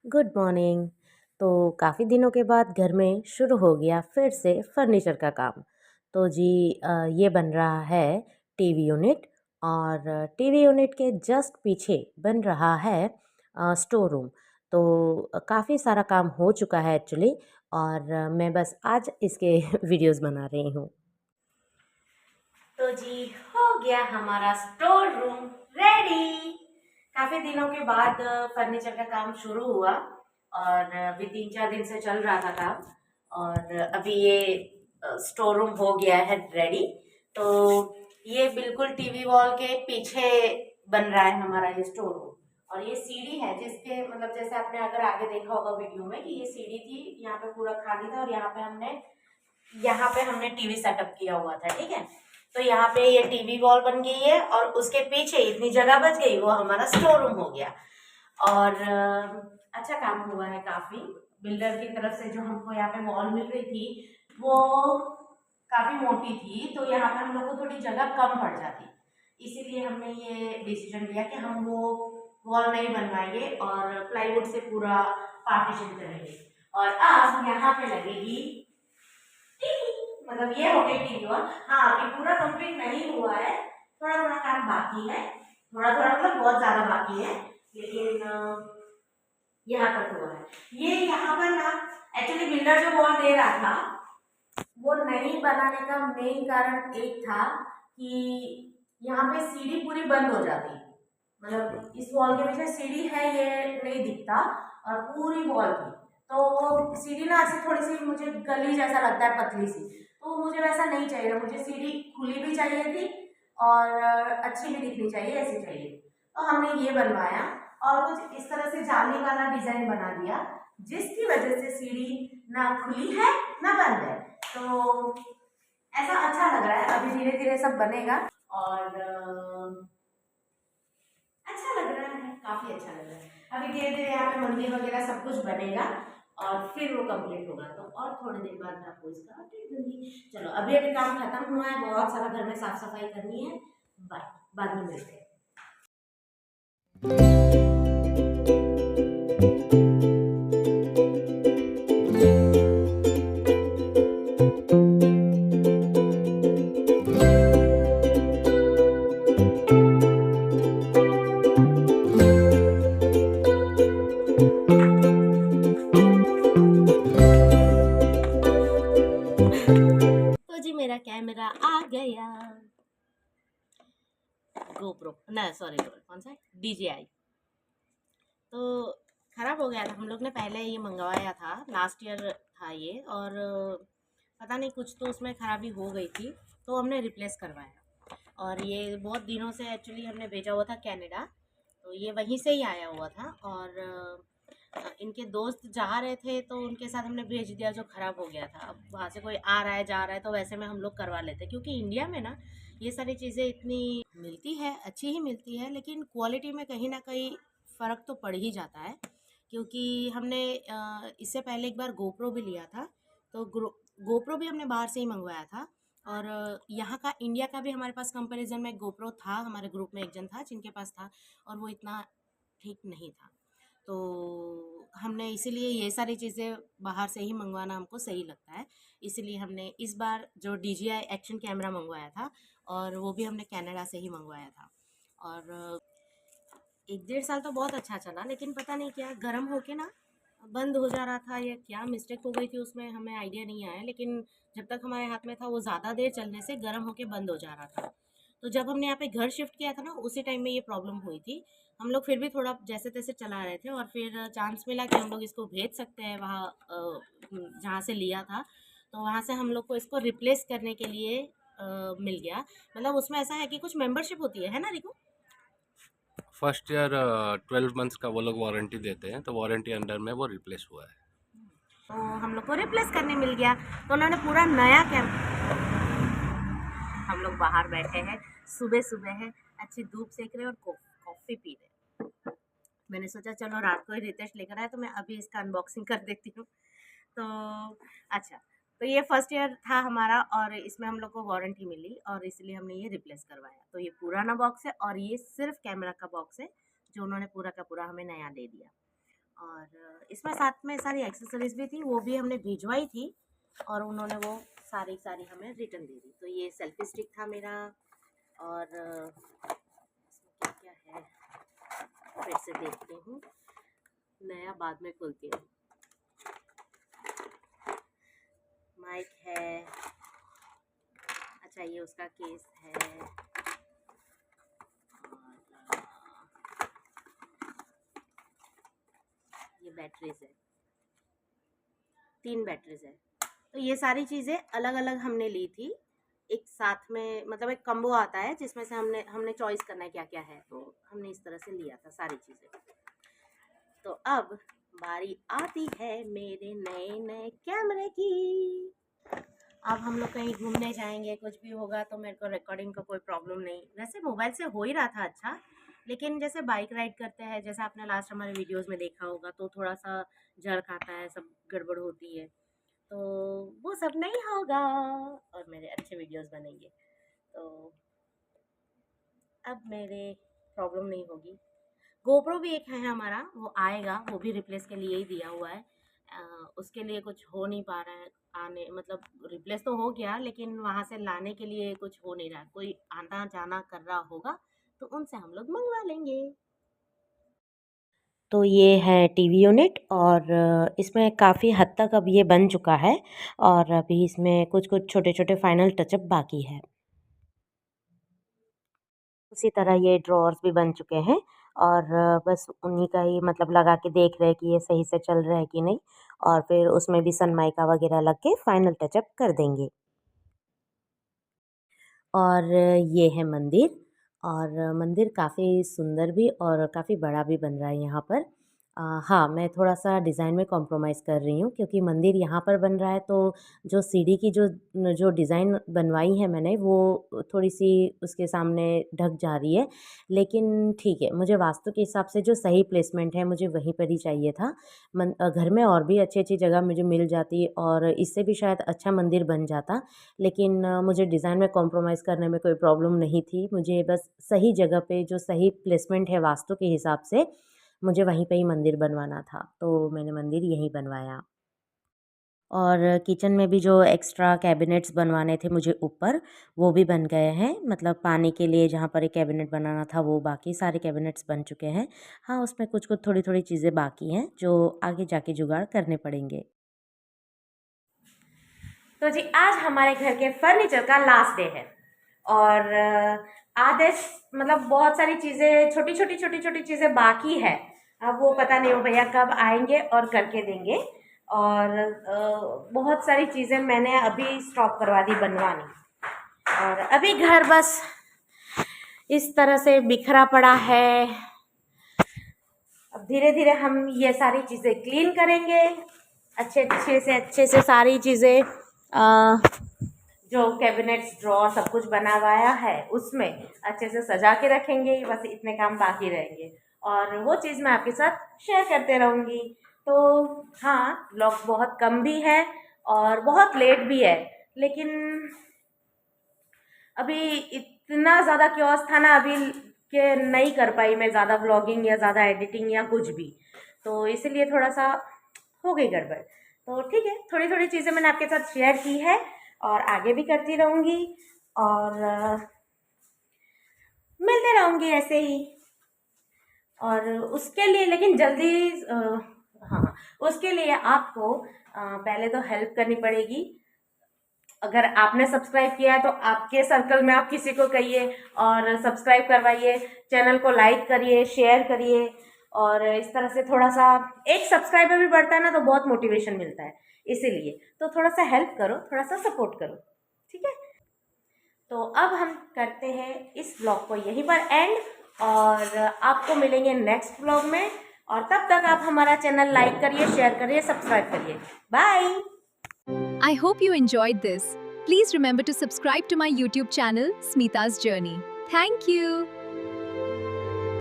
Good morning. तो काफ़ी दिनों के बाद घर में शुरू हो गया फिर से फर्नीचर का काम। तो जी ये बन रहा है टीवी यूनिट और टीवी यूनिट के जस्ट पीछे बन रहा है स्टोर रूम। तो काफ़ी सारा काम हो चुका है एक्चुअली और मैं बस आज इसके वीडियोस बना रही हूँ। तो जी हो गया हमारा स्टोर रूम रेडी। काफी दिनों के बाद फर्नीचर का काम शुरू हुआ और अभी 3-4 दिन से चल रहा था काम और अभी ये स्टोर रूम हो गया है रेडी। तो ये बिल्कुल टीवी वॉल के पीछे बन रहा है हमारा ये स्टोर रूम। और ये सीढ़ी है जिसके मतलब जैसे आपने अगर आगे देखा होगा वीडियो में कि ये सीढ़ी थी, यहाँ पे पूरा खाली था और यहाँ पे हमने टीवी सेटअप किया हुआ था, ठीक है। तो यहाँ पे ये टीवी वॉल बन गई है और उसके पीछे इतनी जगह बच गई, वो हमारा स्टोर रूम हो गया। और अच्छा काम हुआ है काफी। बिल्डर की तरफ से जो हमको यहाँ पे वॉल मिल रही थी वो काफी मोटी थी, तो यहाँ पे हम लोग को थोड़ी जगह कम पड़ जाती, इसीलिए हमने ये डिसीजन लिया कि हम वो वॉल नहीं बनवाएंगे और प्लाईवुड से पूरा पार्टीशन करेंगे। और अब यहाँ पे लगेगी मतलब ये हो गई टीवी वॉल। हाँ, अभी पूरा कंप्लीट नहीं हुआ है, थोड़ा थोड़ा काम बाकी है, थोड़ा थोड़ा मतलब बहुत ज्यादा बाकी है, लेकिन यहाँ तक हुआ है। ये यहाँ पर ना एक्चुअली बिल्डर जो वॉल दे रहा था वो नहीं बनाने का मेन कारण एक था कि यहाँ पे सीढ़ी पूरी बंद हो जाती, मतलब इस वॉल के पीछे सीढ़ी है ये नहीं दिखता और पूरी वॉल थी, तो वो सीढ़ी ना ऐसे थोड़ी सी मुझे गली जैसा लगता है, पतली सी, तो मुझे वैसा नहीं चाहिए, मुझे सीढ़ी खुली भी चाहिए थी और अच्छी भी दिखनी चाहिए, ऐसी चाहिए। तो हमने ये बनवाया और कुछ इस तरह से जाली वाला डिजाइन बना दिया जिसकी वजह से सीढ़ी ना खुली है ना बंद है, तो ऐसा अच्छा लग रहा है। अभी धीरे धीरे सब बनेगा और अच्छा लग रहा है, काफी अच्छा लग रहा है। अभी धीरे धीरे यहाँ पे मंदिर वगैरह सब कुछ बनेगा और फिर वो कंप्लीट होगा, तो और थोड़ी देर बाद मैं आपको इसका अपडेट दूंगी। चलो अभी अभी काम खत्म हुआ है, बहुत सारा घर में साफ सफाई करनी है। बाय, बाद में मिलते हैं। तो जी मेरा कैमरा आ गया, गोप्रो ना सॉरी कौन सा DJI। तो खराब हो गया था, हम लोग ने पहले ये मंगवाया था, लास्ट ईयर था ये, और पता नहीं कुछ तो उसमें खराबी हो गई थी, तो हमने रिप्लेस करवाया। और ये बहुत दिनों से एक्चुअली हमने भेजा हुआ था कनाडा, तो ये वहीं से ही आया हुआ था और इनके दोस्त जा रहे थे तो उनके साथ हमने भेज दिया जो ख़राब हो गया था। अब वहाँ से कोई आ रहा है जा रहा है तो वैसे में हम लोग करवा लेते, क्योंकि इंडिया में ना ये सारी चीज़ें इतनी मिलती है, अच्छी ही मिलती है, लेकिन क्वालिटी में कहीं ना कहीं फ़र्क तो पड़ ही जाता है। क्योंकि हमने इससे पहले एक बार गोप्रो भी लिया था, तो गोप्रो भी हमने बाहर से ही मंगवाया था और यहाँ का इंडिया का भी हमारे पास कंपैरिजन में गोप्रो था, हमारे ग्रुप में एक जन था जिनके पास था और वो इतना ठीक नहीं था। तो हमने इसीलिए ये सारी चीज़ें बाहर से ही मंगवाना हमको सही लगता है, इसीलिए हमने इस बार जो DJI एक्शन कैमरा मंगवाया था और वो भी हमने कनाडा से ही मंगवाया था। और 1-1.5 साल तो बहुत अच्छा चला, लेकिन पता नहीं क्या गर्म होके ना बंद हो जा रहा था, या क्या मिस्टेक हो गई थी उसमें हमें आइडिया नहीं आया, लेकिन जब तक हमारे हाथ में था वो ज़्यादा देर चलने से गर्म होके बंद हो जा रहा था। तो जब हमने यहाँ पे घर शिफ्ट किया था ना उसी टाइम में ये प्रॉब्लम हुई थी। हम लोग फिर भी थोड़ा जैसे तैसे चला रहे थे और फिर चांस मिला कि हम लोग इसको भेज सकते हैं वहाँ जहाँ से लिया था, तो वहाँ से हम लोग को इसको रिप्लेस करने के लिए मिल गया। मतलब उसमें ऐसा है कि कुछ मेंबरशिप होती है ना रिको? फर्स्ट ईयर 12 मंथ्स का वो लोग वारंटी देते हैं, तो वारंटी अंडर में वो रिप्लेस हुआ है। तो हम लोग को रिप्लेस करने मिल गया, तो उन्होंने पूरा नया कैम हम लोग बाहर बैठे हैं, सुबह सुबह है, अच्छी धूप सेक रहे हैं और कॉफ़ी पी रहे हैं। मैंने सोचा चलो रात को ही रितेश लेकर आया तो मैं अभी इसका अनबॉक्सिंग कर देती हूँ। तो अच्छा, तो ये फर्स्ट ईयर था हमारा और इसमें हम लोग को वारंटी मिली और इसलिए हमने ये रिप्लेस करवाया। तो ये पुराना बॉक्स है और ये सिर्फ कैमरा का बॉक्स है जो उन्होंने पूरा का पूरा हमें नया दे दिया। और इसमें साथ में सारी एक्सेसरीज भी थी, वो भी हमने भिजवाई थी और उन्होंने वो सारी हमें रिटर्न दे दी। तो ये सेल्फी स्टिक था मेरा। और इसमें क्या क्या है फिर से देखती हूँ, नया बाद में खोलती हूँ। माइक है, अच्छा ये उसका केस है, और ये बैटरीज है, 3 बैटरीज है। तो ये सारी चीज़ें अलग अलग हमने ली थी, एक साथ में, मतलब एक कम्बो आता है जिसमें से हमने चॉइस करना है क्या क्या है, तो हमने इस तरह से लिया था सारी चीज़ें। तो अब बारी आती है मेरे नए नए कैमरे की। अब हम लोग कहीं घूमने जाएंगे, कुछ भी होगा तो मेरे को रिकॉर्डिंग का कोई प्रॉब्लम नहीं, वैसे मोबाइल से हो ही रहा था अच्छा, लेकिन जैसे बाइक राइड करते हैं, जैसे आपने लास्ट हमारे वीडियोस में देखा होगा, तो थोड़ा सा जड़ खाता है, सब गड़बड़ होती है, तो वो सब नहीं होगा और मेरे अच्छे वीडियोस बनेंगे। तो अब मेरे प्रॉब्लम नहीं होगी। गोप्रो भी एक है हमारा, वो आएगा, वो भी रिप्लेस के लिए ही दिया हुआ है। उसके लिए कुछ हो नहीं पा रहा है आने, मतलब रिप्लेस तो हो गया लेकिन वहाँ से लाने के लिए कुछ हो नहीं रहा, कोई आना जाना कर रहा होगा तो उनसे हम लोग मंगवा लेंगे। तो ये है टीवी यूनिट और इसमें काफ़ी हद तक अब ये बन चुका है और अभी इसमें कुछ कुछ छोटे छोटे फाइनल टचअप बाकी है। उसी तरह ये ड्रॉअर्स भी बन चुके हैं और बस उन्हीं का ही मतलब लगा के देख रहे हैं कि ये सही से चल रहा है कि नहीं, और फिर उसमें भी सनमाइका वगैरह लग के फाइनल टचअप कर देंगे। और ये है मंदिर, और मंदिर काफ़ी सुंदर भी और काफ़ी बड़ा भी बन रहा है यहाँ पर। हाँ, मैं थोड़ा-सा डिज़ाइन में कॉम्प्रोमाइज़ कर रही हूँ क्योंकि मंदिर यहाँ पर बन रहा है तो जो सीढ़ी की जो डिज़ाइन बनवाई है मैंने, वो थोड़ी-सी उसके सामने ढक जा रही है। लेकिन ठीक है, मुझे वास्तु के हिसाब से जो सही प्लेसमेंट है मुझे वहीं पर ही चाहिए था। घर में और भी अच्छी-अच्छी जगह मुझे मिल जाती और इससे भी शायद अच्छा मंदिर बन जाता। लेकिन मुझे डिज़ाइन में कॉम्प्रोमाइज़ करने में कोई प्रॉब्लम नहीं थी। मुझे बस सही जगह पे जो सही प्लेसमेंट है वास्तु के हिसाब से, मुझे वहीं पे ही मंदिर बनवाना था, तो मैंने मंदिर यहीं बनवाया। और किचन में भी जो एक्स्ट्रा कैबिनेट्स बनवाने थे मुझे ऊपर, वो भी बन गए हैं। मतलब पानी के लिए जहाँ पर एक कैबिनेट बनाना था, वो बाकी सारे कैबिनेट्स बन चुके हैं। हाँ, उसमें कुछ-कुछ थोड़ी-थोड़ी चीज़ें बाकी हैं, जो आगे जाके जुगाड़ करने पड़ेंगे। तो जी आज हमारे घर के फर्नीचर का लास्ट डे है और आधे मतलब बहुत सारी चीज़ें, छोटी छोटी चीज़ें बाकी है। अब वो पता नहीं वो भैया कब आएंगे और करके देंगे। और बहुत सारी चीज़ें मैंने अभी स्टॉप करवा दी बनवानी, और अभी घर बस इस तरह से बिखरा पड़ा है। अब धीरे धीरे हम ये सारी चीज़ें क्लीन करेंगे, अच्छे से सारी चीज़ें जो कैबिनेट्स ड्रॉर सब कुछ बनावाया है उसमें अच्छे से सजा के रखेंगे। बस इतने काम बाकी रहेंगे और वो चीज़ मैं आपके साथ शेयर करते रहूँगी। तो हाँ, ब्लॉग बहुत कम भी है और बहुत लेट भी है, लेकिन अभी इतना ज़्यादा क्योस था ना अभी कि नहीं कर पाई मैं ज़्यादा ब्लॉगिंग या ज़्यादा एडिटिंग या कुछ भी, तो इसलिए थोड़ा सा हो गई गड़बड़। तो ठीक है, थोड़ी थोड़ी चीज़ें मैंने आपके साथ शेयर की है और आगे भी करती रहूँगी और मिलते रहूँगी ऐसे ही। और उसके लिए लेकिन जल्दी हाँ, उसके लिए आपको पहले तो हेल्प करनी पड़ेगी। अगर आपने सब्सक्राइब किया है तो आपके सर्कल में आप किसी को कहिए और सब्सक्राइब करवाइए, चैनल को लाइक करिए, शेयर करिए, और इस तरह से थोड़ा सा एक सब्सक्राइबर भी बढ़ता है ना तो बहुत मोटिवेशन मिलता है। इसीलिए तो थोड़ा सा हेल्प करो, थोड़ा सा सपोर्ट करो, ठीक है। तो अब हम करते हैं इस ब्लॉग को यहीं पर एंड, और आपको मिलेंगे नेक्स्ट ब्लॉग में। और तब तक आप हमारा चैनल लाइक करिए, शेयर करिए, सब्सक्राइब करिए। Bye. I hope you enjoyed this. Please remember to subscribe to my YouTube channel, Smita's Journey. Thank you.